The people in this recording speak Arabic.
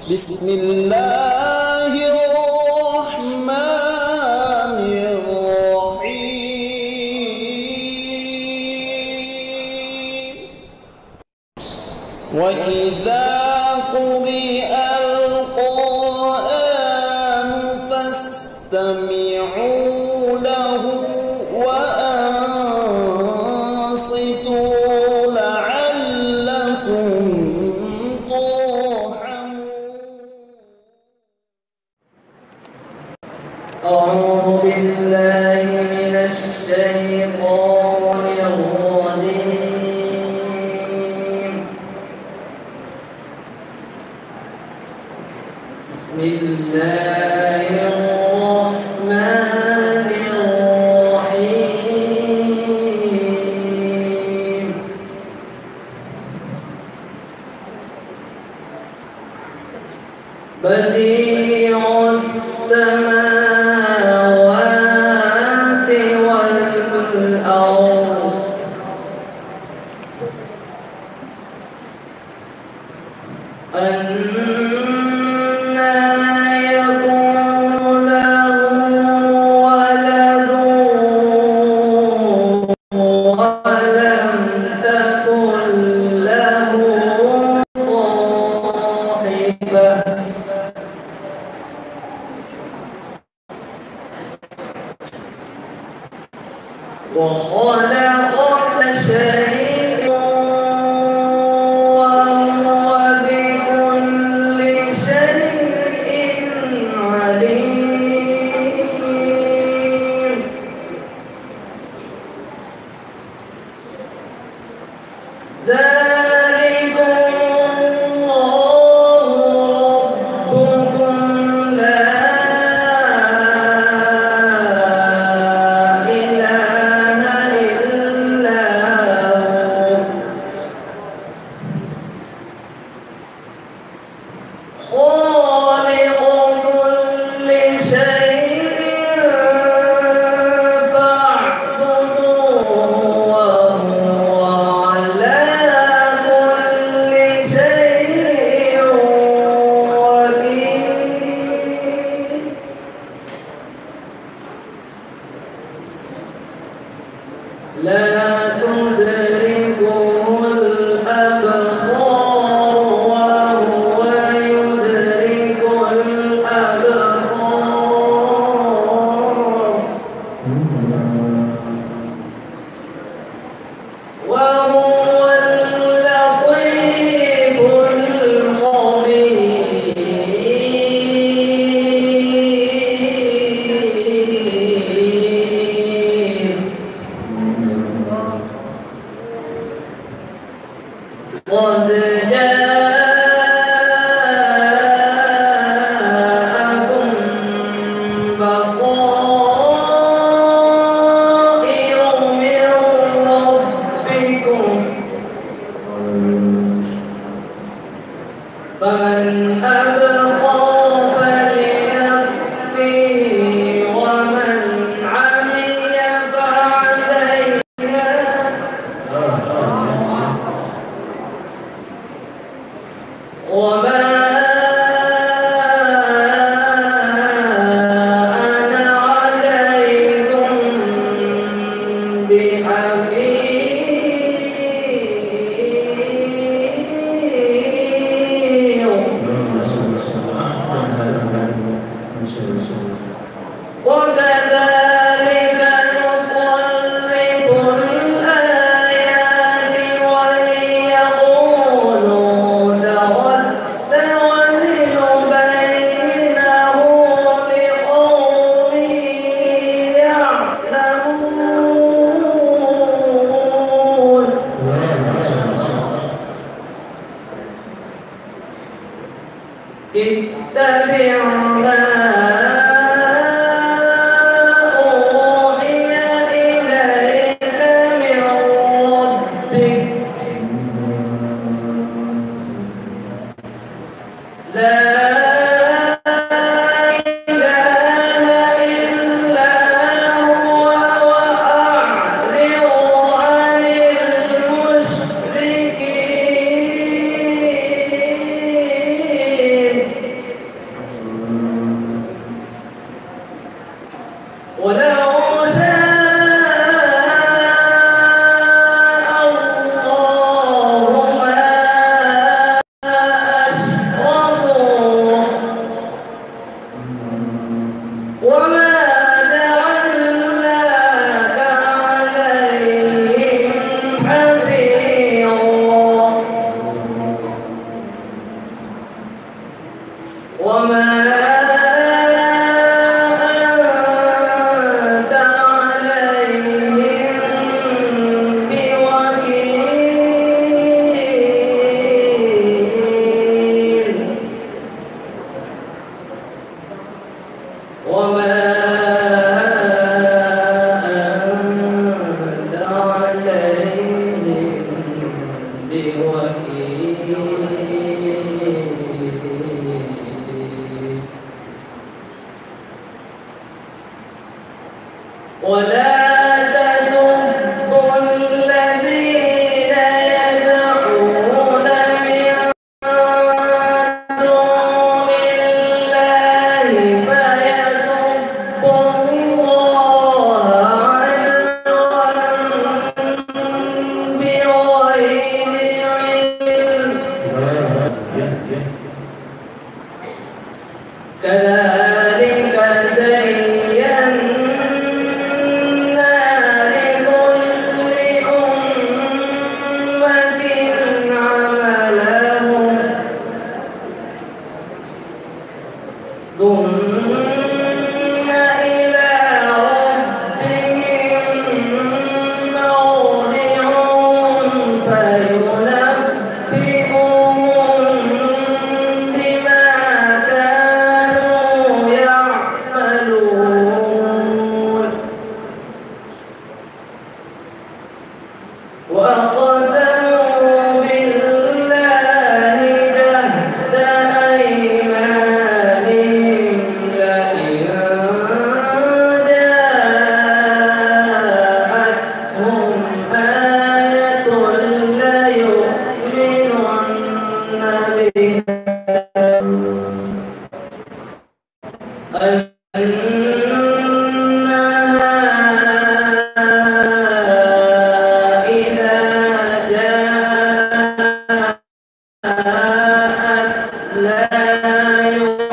بسم الله الرحمن الرحيم وإذا قرئ القرآن فاستمعوا له وأنصتوا لعلكم أعوذ بالله من الشيطان الرجيم بسم الله الرحمن الرحيم بديع السماوات والأرض أنى يكون له ولد ولم تكن له صاحبة وخلق كل شيء وهو بكل شيء عليم ذلكم الله ربكم لا خالق كل شيء فاعبدوه وهو على كل شيء وكيل لا تدركه الأبصار وهو يدرك الأبصار وهو اللطيف الخبير قد جاءكم بصائر من ربكم فمن أبصر فلنفسه ومن عمي فعليها وما أنا عليكم بحفيظ وكذلك نصرف الآيات وليقولوا درست ولنبينه لقوم يعلمون اتبع ما أوحي إليك من ربك لا إله إلا هو وأعرض عن المشركين وما أنت عليهم بوكيل وما أنت عليهم بوكيل ولا تسبوا الذين يدعون من دون الله فيسبوا الله عدوا بغير علم كذلك زينا لكل أمة عملهم ثم إلى ربهم مرجعهم فينبئهم بما كانوا يعملون وأقسموا بالله جهد أيمانهم لئن جاءتهم آية ليؤمنن بها أنها إذا جاءت لا